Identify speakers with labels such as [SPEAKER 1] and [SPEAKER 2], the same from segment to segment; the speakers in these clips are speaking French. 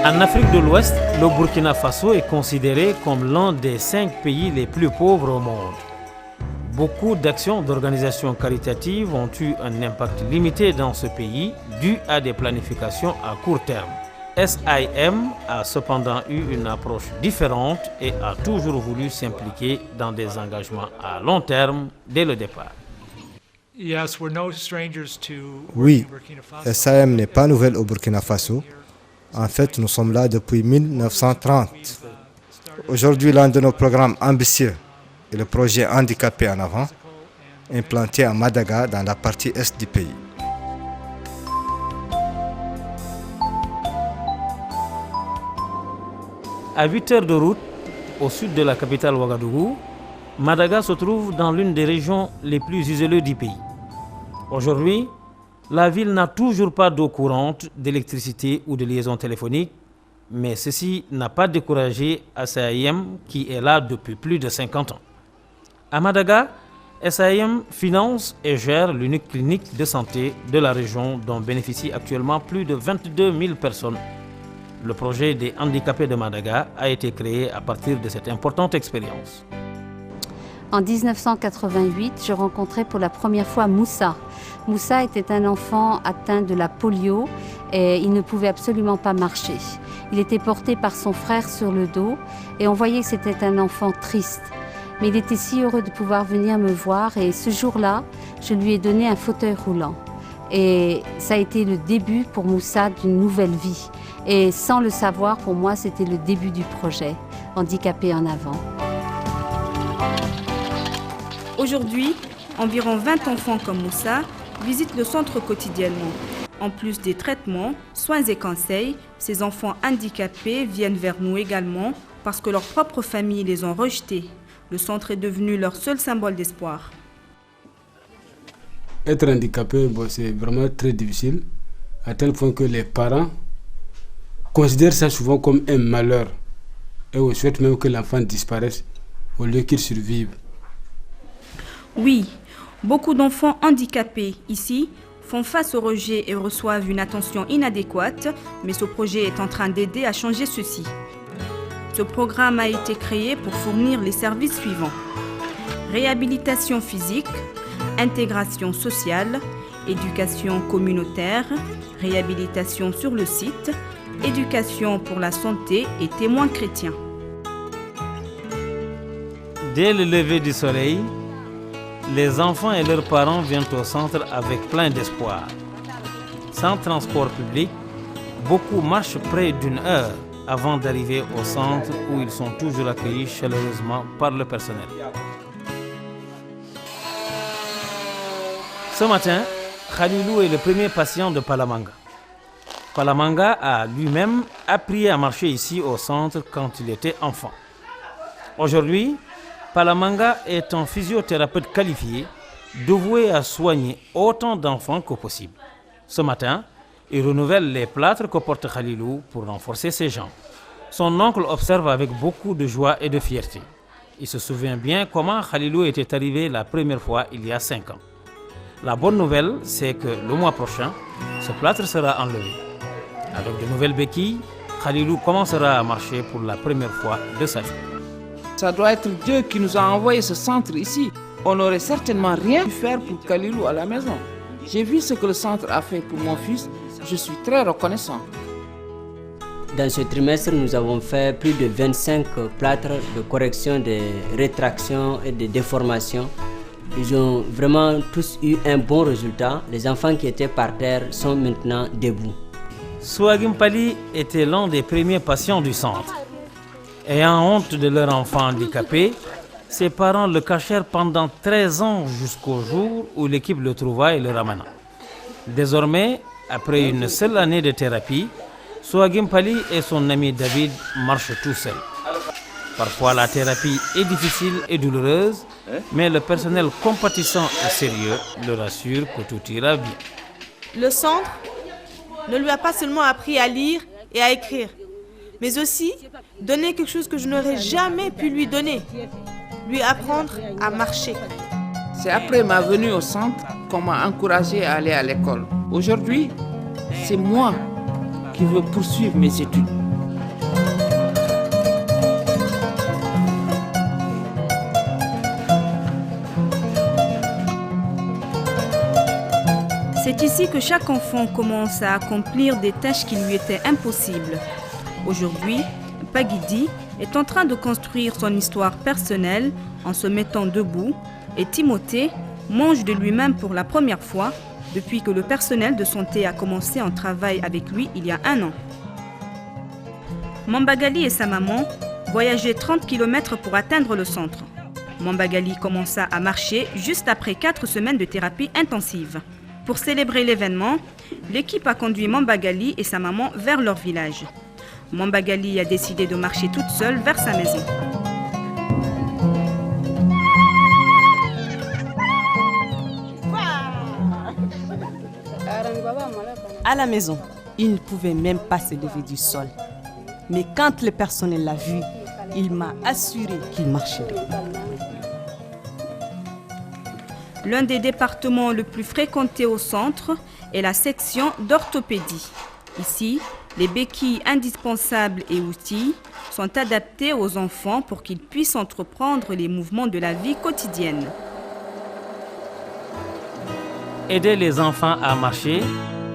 [SPEAKER 1] En Afrique de l'Ouest, le Burkina Faso est considéré comme l'un des 5 pays les plus pauvres au monde. Beaucoup d'actions d'organisations caritatives ont eu un impact limité dans ce pays dû à des planifications à court terme. SIM a cependant eu une approche différente et a toujours voulu s'impliquer dans des engagements à long terme dès le départ.
[SPEAKER 2] Oui, SIM n'est pas nouvelle au Burkina Faso. En fait, nous sommes là depuis 1930. Aujourd'hui, l'un de nos programmes ambitieux est le projet Handicapés en avant, implanté à Madaga dans la partie est du pays.
[SPEAKER 1] À 8 heures de route, au sud de la capitale Ouagadougou, Madaga se trouve dans l'une des régions les plus isolées du pays. Aujourd'hui, la ville n'a toujours pas d'eau courante, d'électricité ou de liaison téléphonique, mais ceci n'a pas découragé SAIM qui est là depuis plus de 50 ans. À Madaga, SAIM finance et gère l'unique clinique de santé de la région dont bénéficient actuellement plus de 22 000 personnes. Le projet des handicapés de Madaga a été créé à partir de cette importante expérience.
[SPEAKER 3] En 1988, je rencontrais pour la première fois Moussa. Moussa était un enfant atteint de la polio et il ne pouvait absolument pas marcher. Il était porté par son frère sur le dos et on voyait que c'était un enfant triste. Mais il était si heureux de pouvoir venir me voir et ce jour-là, je lui ai donné un fauteuil roulant. Et ça a été le début pour Moussa d'une nouvelle vie. Et sans le savoir, pour moi, c'était le début du projet Handicapés en avant.
[SPEAKER 4] Aujourd'hui, environ 20 enfants comme Moussa visitent le centre quotidiennement. En plus des traitements, soins et conseils, ces enfants handicapés viennent vers nous également parce que leurs propres familles les ont rejetés. Le centre est devenu leur seul symbole d'espoir.
[SPEAKER 5] Être handicapé, c'est vraiment très difficile, à tel point que les parents considèrent ça souvent comme un malheur. Et on souhaite même que l'enfant disparaisse au lieu qu'il survive.
[SPEAKER 4] Oui, beaucoup d'enfants handicapés ici font face au rejet et reçoivent une attention inadéquate, mais ce projet est en train d'aider à changer ceci. Ce programme a été créé pour fournir les services suivants: réhabilitation physique, intégration sociale, éducation communautaire, réhabilitation sur le site, éducation pour la santé et témoins chrétiens.
[SPEAKER 1] Dès le lever du soleil, les enfants et leurs parents viennent au centre avec plein d'espoir. Sans transport public, beaucoup marchent près d'1 heure avant d'arriver au centre où ils sont toujours accueillis chaleureusement par le personnel. Ce matin, Khalilou est le premier patient de Palamanga. Palamanga a lui-même appris à marcher ici au centre quand il était enfant. Aujourd'hui, Palamanga est un physiothérapeute qualifié, dévoué à soigner autant d'enfants que possible. Ce matin, il renouvelle les plâtres que porte Khalilou pour renforcer ses jambes. Son oncle observe avec beaucoup de joie et de fierté. Il se souvient bien comment Khalilou était arrivé la première fois il y a 5 ans. La bonne nouvelle, c'est que le mois prochain, ce plâtre sera enlevé. Avec de nouvelles béquilles, Khalilou commencera à marcher pour la première fois de sa vie.
[SPEAKER 6] Ça doit être Dieu qui nous a envoyé ce centre ici. On n'aurait certainement rien pu faire pour Khalilou à la maison. J'ai vu ce que le centre a fait pour mon fils. Je suis très reconnaissant.
[SPEAKER 7] Dans ce trimestre, nous avons fait plus de 25 plâtres de correction des rétractions et des déformations. Ils ont vraiment tous eu un bon résultat. Les enfants qui étaient par terre sont maintenant debout.
[SPEAKER 1] Souagim Pali était l'un des premiers patients du centre. Ayant honte de leur enfant handicapé, ses parents le cachèrent pendant 13 ans jusqu'au jour où l'équipe le trouva et le ramena. Désormais, après une seule année de thérapie, Souagim Pali et son ami David marchent tout seuls. Parfois, la thérapie est difficile et douloureuse, mais le personnel compatissant et sérieux leur assure que tout ira bien.
[SPEAKER 8] Le centre ne lui a pas seulement appris à lire et à écrire, mais aussi donner quelque chose que je n'aurais jamais pu lui donner, lui apprendre à marcher.
[SPEAKER 6] C'est après ma venue au centre qu'on m'a encouragé à aller à l'école. Aujourd'hui, c'est moi qui veux poursuivre mes études.
[SPEAKER 4] ici que chaque enfant commence à accomplir des tâches qui lui étaient impossibles. Aujourd'hui, Pagidi est en train de construire son histoire personnelle en se mettant debout et Timothée mange de lui-même pour la première fois depuis que le personnel de santé a commencé un travail avec lui il y a 1 an. Mambagali et sa maman voyageaient 30 km pour atteindre le centre. Mambagali commença à marcher juste après 4 semaines de thérapie intensive. Pour célébrer l'événement, l'équipe a conduit Mambagali et sa maman vers leur village. Mambagali a décidé de marcher toute seule vers sa maison.
[SPEAKER 9] À la maison, il ne pouvait même pas se lever du sol. Mais quand le personnel l'a vu, il m'a assuré qu'il marcherait.
[SPEAKER 4] L'un des départements le plus fréquentés au centre est la section d'orthopédie. Ici, les béquilles indispensables et outils sont adaptés aux enfants pour qu'ils puissent entreprendre les mouvements de la vie quotidienne.
[SPEAKER 1] Aider les enfants à marcher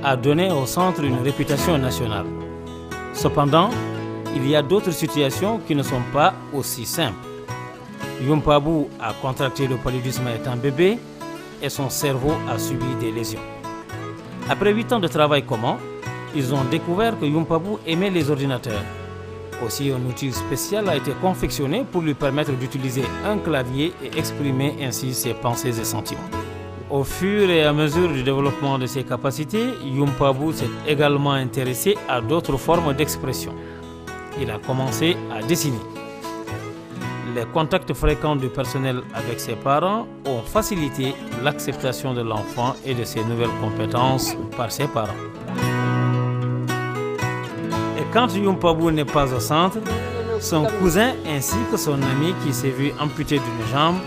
[SPEAKER 1] a donné au centre une réputation nationale. Cependant, il y a d'autres situations qui ne sont pas aussi simples. Yumpabou a contracté le paludisme étant bébé et son cerveau a subi des lésions. Après 8 ans de travail commun, ils ont découvert que Yumpabou aimait les ordinateurs. Aussi, un outil spécial a été confectionné pour lui permettre d'utiliser un clavier et exprimer ainsi ses pensées et sentiments. Au fur et à mesure du développement de ses capacités, Yumpabou s'est également intéressé à d'autres formes d'expression. Il a commencé à dessiner. Les contacts fréquents du personnel avec ses parents ont facilité l'acceptation de l'enfant et de ses nouvelles compétences par ses parents. Et quand Yumpabou n'est pas au centre, son cousin ainsi que son ami qui s'est vu amputé d'une jambe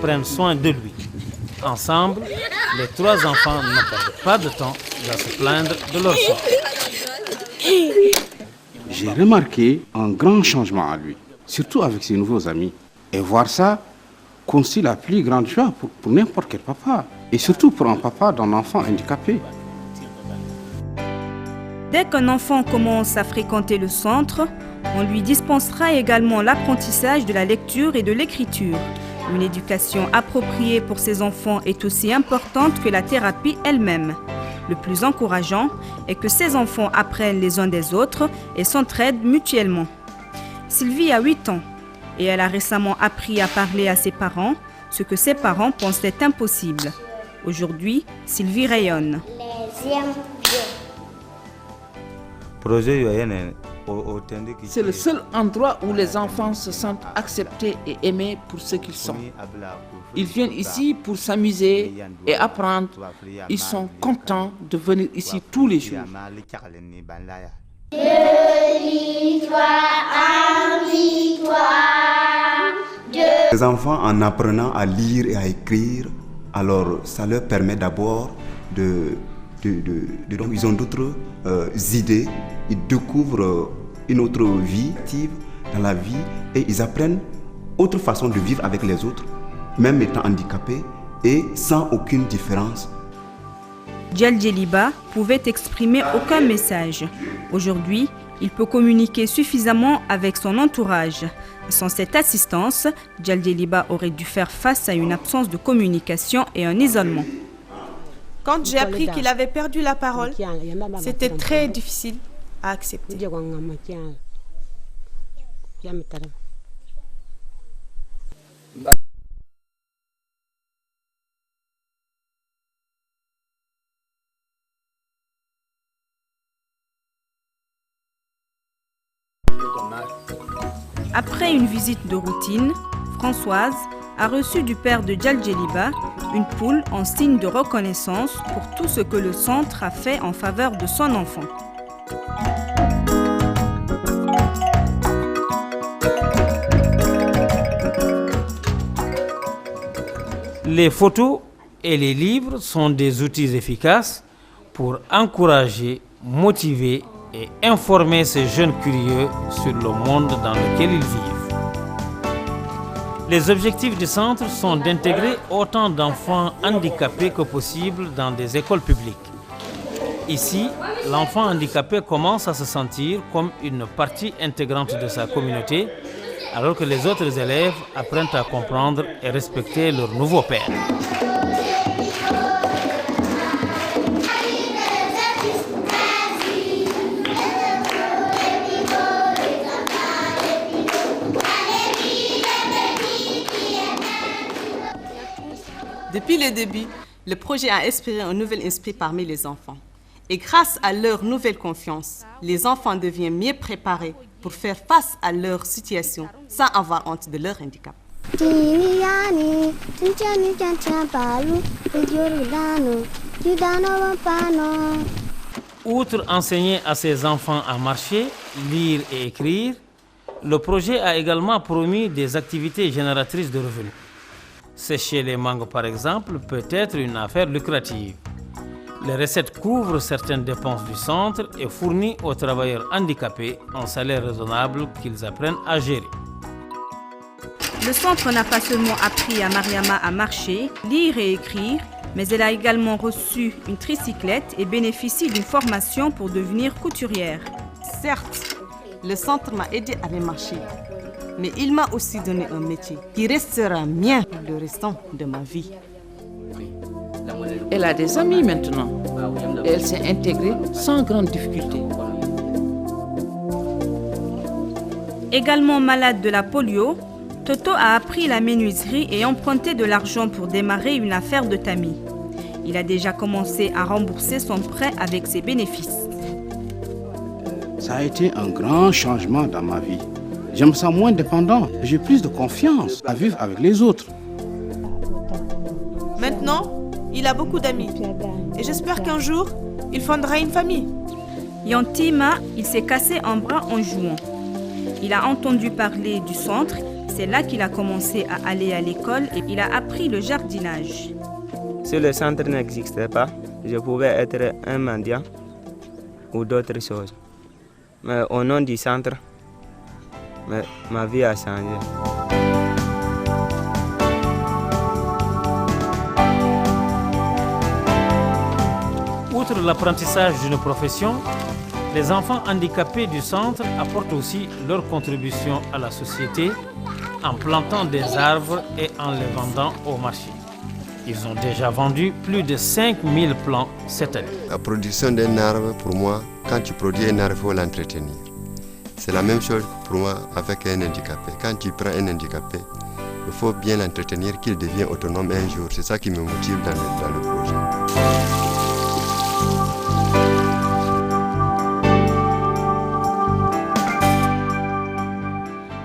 [SPEAKER 1] prennent soin de lui. Ensemble, les 3 enfants ne perdent pas de temps à se plaindre de leur sort.
[SPEAKER 10] J'ai remarqué un grand changement à lui, surtout avec ses nouveaux amis. Et voir ça constitue la plus grande joie pour n'importe quel papa, et surtout pour un papa d'un enfant handicapé.
[SPEAKER 4] Dès qu'un enfant commence à fréquenter le centre, on lui dispensera également l'apprentissage de la lecture et de l'écriture. Une éducation appropriée pour ces enfants est aussi importante que la thérapie elle-même. Le plus encourageant est que ces enfants apprennent les uns des autres et s'entraident mutuellement. Sylvie a 8 ans et elle a récemment appris à parler à ses parents, ce que ses parents pensaient impossible. Aujourd'hui, Sylvie rayonne.
[SPEAKER 6] C'est le seul endroit où les enfants se sentent acceptés et aimés pour ce qu'ils sont. Ils viennent ici pour s'amuser et apprendre. Ils sont contents de venir ici tous les jours.
[SPEAKER 11] Les enfants, en apprenant à lire et à écrire, alors ça leur permet d'abord donc ils ont d'autres idées, ils découvrent une autre vie active dans la vie et ils apprennent autre façon de vivre avec les autres, même étant handicapés et sans aucune différence.
[SPEAKER 4] Djaldjeliba pouvait exprimer aucun message. Aujourd'hui, il peut communiquer suffisamment avec son entourage. Sans cette assistance, Djaldjeliba aurait dû faire face à une absence de communication et un isolement.
[SPEAKER 8] Quand j'ai appris qu'il avait perdu la parole, c'était très difficile à accepter.
[SPEAKER 4] Après une visite de routine, Françoise a reçu du père de Djaldjeliba une poule en signe de reconnaissance pour tout ce que le centre a fait en faveur de son enfant.
[SPEAKER 1] Les photos et les livres sont des outils efficaces pour encourager, motiver et informer ces jeunes curieux sur le monde dans lequel ils vivent. Les objectifs du centre sont d'intégrer autant d'enfants handicapés que possible dans des écoles publiques. Ici, l'enfant handicapé commence à se sentir comme une partie intégrante de sa communauté, alors que les autres élèves apprennent à comprendre et respecter leur nouveau père.
[SPEAKER 9] Depuis le début, le projet a inspiré un nouvel esprit parmi les enfants. Et grâce à leur nouvelle confiance, les enfants deviennent mieux préparés pour faire face à leur situation sans avoir honte de leur handicap.
[SPEAKER 1] Outre enseigner à ses enfants à marcher, lire et écrire, le projet a également promu des activités génératrices de revenus. Sécher les mangues, par exemple, peut être une affaire lucrative. Les recettes couvrent certaines dépenses du centre et fournissent aux travailleurs handicapés un salaire raisonnable qu'ils apprennent à gérer.
[SPEAKER 4] Le centre n'a pas seulement appris à Mariama à marcher, lire et écrire, mais elle a également reçu une tricyclette et bénéficie d'une formation pour devenir couturière.
[SPEAKER 9] Certes, le centre m'a aidé à aller marcher, mais il m'a aussi donné un métier qui restera mien pour le restant de ma vie.
[SPEAKER 6] Elle a des amis maintenant et elle s'est intégrée sans grande difficulté.
[SPEAKER 4] Également malade de la polio, Toto a appris la menuiserie et emprunté de l'argent pour démarrer une affaire de tamis. Il a déjà commencé à rembourser son prêt avec ses bénéfices.
[SPEAKER 10] Ça a été un grand changement dans ma vie. Je me sens moins dépendant. J'ai plus de confiance à vivre avec les autres.
[SPEAKER 8] Maintenant, il a beaucoup d'amis. Et j'espère qu'un jour, il fondera une famille.
[SPEAKER 4] Yantima, il s'est cassé un bras en jouant. Il a entendu parler du centre. C'est là qu'il a commencé à aller à l'école et il a appris le jardinage.
[SPEAKER 12] Si le centre n'existait pas, je pouvais être un mendiant ou d'autres choses. Mais au nom du centre, ma vie a changé.
[SPEAKER 1] Outre l'apprentissage d'une profession, les enfants handicapés du centre apportent aussi leur contribution à la société en plantant des arbres et en les vendant au marché. Ils ont déjà vendu plus de 5000 plants cette année.
[SPEAKER 13] La production d'un arbre, pour moi, quand tu produis un arbre, il faut l'entretenir. C'est la même chose pour moi avec un handicapé. Quand tu prends un handicapé, il faut bien l'entretenir, qu'il devienne autonome un jour. C'est ça qui me motive dans le projet.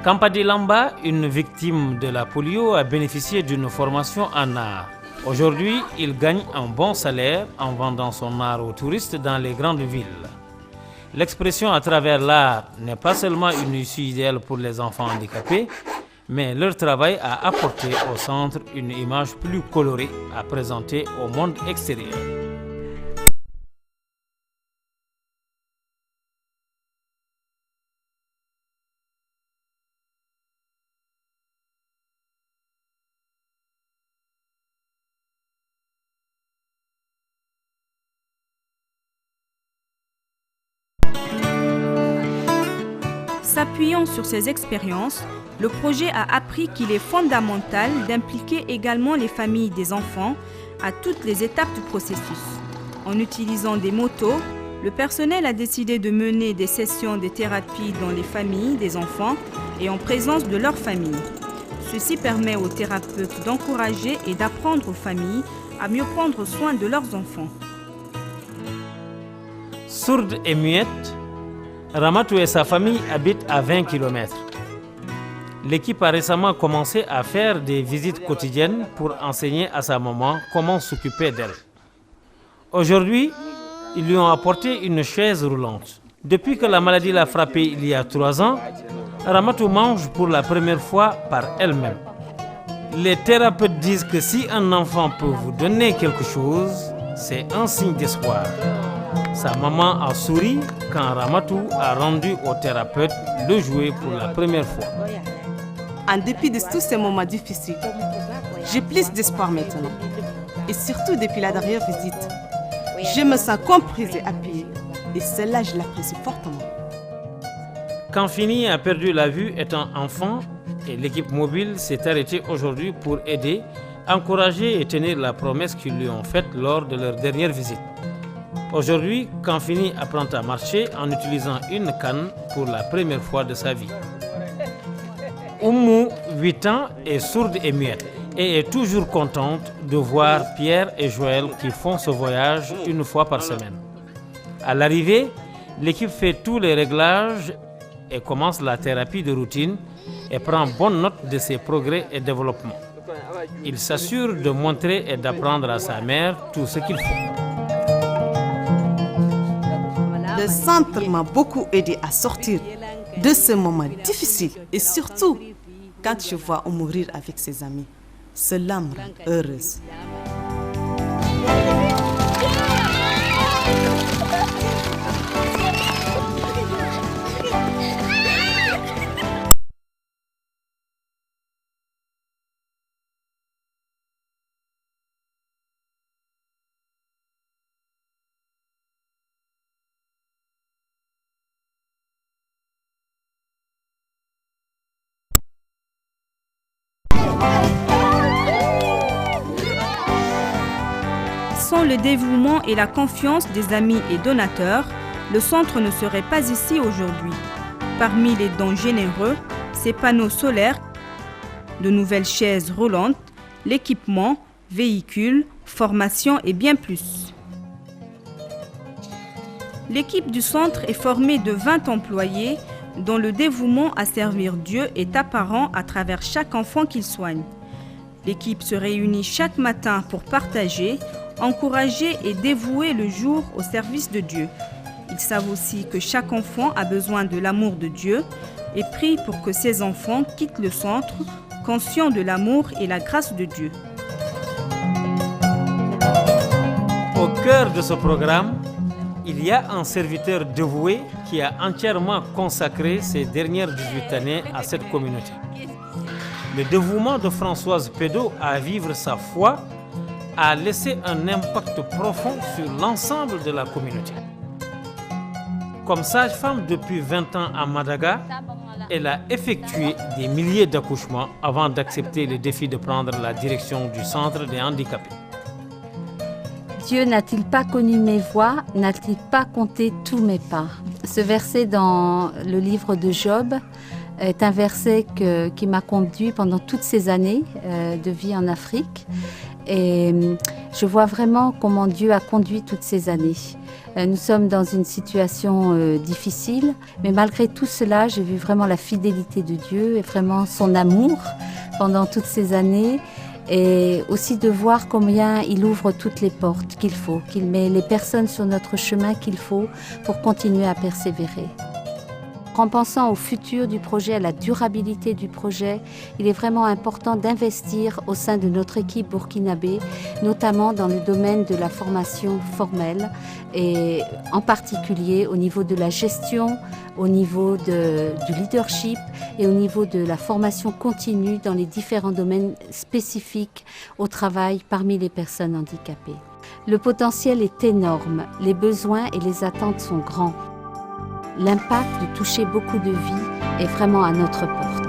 [SPEAKER 1] Kampadi Lamba, une victime de la polio, a bénéficié d'une formation en art. Aujourd'hui, il gagne un bon salaire en vendant son art aux touristes dans les grandes villes. L'expression à travers l'art n'est pas seulement une issue idéale pour les enfants handicapés, mais leur travail a apporté au centre une image plus colorée à présenter au monde extérieur.
[SPEAKER 4] S'appuyant sur ces expériences, le projet a appris qu'il est fondamental d'impliquer également les familles des enfants à toutes les étapes du processus. En utilisant des motos, le personnel a décidé de mener des sessions de thérapie dans les familles des enfants et en présence de leurs familles. Ceci permet aux thérapeutes d'encourager et d'apprendre aux familles à mieux prendre soin de leurs enfants.
[SPEAKER 1] Sourde et muette, Ramatou et sa famille habitent à 20 km. L'équipe a récemment commencé à faire des visites quotidiennes pour enseigner à sa maman comment s'occuper d'elle. Aujourd'hui, ils lui ont apporté une chaise roulante. Depuis que la maladie l'a frappée il y a 3 ans, Ramatou mange pour la première fois par elle-même. Les thérapeutes disent que si un enfant peut vous donner quelque chose, c'est un signe d'espoir. Sa maman a souri quand Ramatou a rendu au thérapeute le jouet pour la première fois.
[SPEAKER 9] En dépit de tous ces moments difficiles, j'ai plus d'espoir maintenant. Et surtout depuis la dernière visite. Je me sens comprise et appuyée. Et cela, je l'apprécie fortement.
[SPEAKER 1] Kanfini a perdu la vue étant enfant et l'équipe mobile s'est arrêtée aujourd'hui pour aider, encourager et tenir la promesse qu'ils lui ont faite lors de leur dernière visite. Aujourd'hui, Kanfini apprend à marcher en utilisant une canne pour la première fois de sa vie. Oumou, 8 ans, est sourde et muette et est toujours contente de voir Pierre et Joël qui font ce voyage une fois par semaine. À l'arrivée, l'équipe fait tous les réglages et commence la thérapie de routine et prend bonne note de ses progrès et développements. Il s'assure de montrer et d'apprendre à sa mère tout ce qu'il faut.
[SPEAKER 9] Le centre m'a beaucoup aidé à sortir de ce moment difficile et surtout quand je vois mourir avec ses amis. Cela me rend heureuse.
[SPEAKER 4] Sans le dévouement et la confiance des amis et donateurs, le centre ne serait pas ici aujourd'hui. Parmi les dons généreux, ces panneaux solaires, de nouvelles chaises roulantes, l'équipement, véhicules, formation et bien plus. L'équipe du centre est formée de 20 employés dont le dévouement à servir Dieu est apparent à travers chaque enfant qu'ils soignent. L'équipe se réunit chaque matin pour partager, encourager et dévouer le jour au service de Dieu. Ils savent aussi que chaque enfant a besoin de l'amour de Dieu et prient pour que ces enfants quittent le centre, conscients de l'amour et la grâce de Dieu.
[SPEAKER 1] Au cœur de ce programme, il y a un serviteur dévoué qui a entièrement consacré ses dernières 18 années à cette communauté. Le dévouement de Françoise Pédo à vivre sa foi a laissé un impact profond sur l'ensemble de la communauté. Comme sage-femme depuis 20 ans à Madaga, elle a effectué des milliers d'accouchements avant d'accepter le défi de prendre la direction du centre des handicapés.
[SPEAKER 3] Dieu n'a-t-il pas connu mes voies, n'a-t-il pas compté tous mes pas? Ce verset dans le livre de Job est un verset qui m'a conduit pendant toutes ces années de vie en Afrique. Et je vois vraiment comment Dieu a conduit toutes ces années. Nous sommes dans une situation difficile, mais malgré tout cela, j'ai vu vraiment la fidélité de Dieu et vraiment son amour pendant toutes ces années. Et aussi de voir combien il ouvre toutes les portes qu'il faut, qu'il met les personnes sur notre chemin qu'il faut pour continuer à persévérer. En pensant au futur du projet, à la durabilité du projet, il est vraiment important d'investir au sein de notre équipe burkinabé, notamment dans le domaine de la formation formelle et en particulier au niveau de la gestion, au niveau du leadership et au niveau de la formation continue dans les différents domaines spécifiques au travail parmi les personnes handicapées. Le potentiel est énorme, les besoins et les attentes sont grands. L'impact de toucher beaucoup de vies est vraiment à notre porte.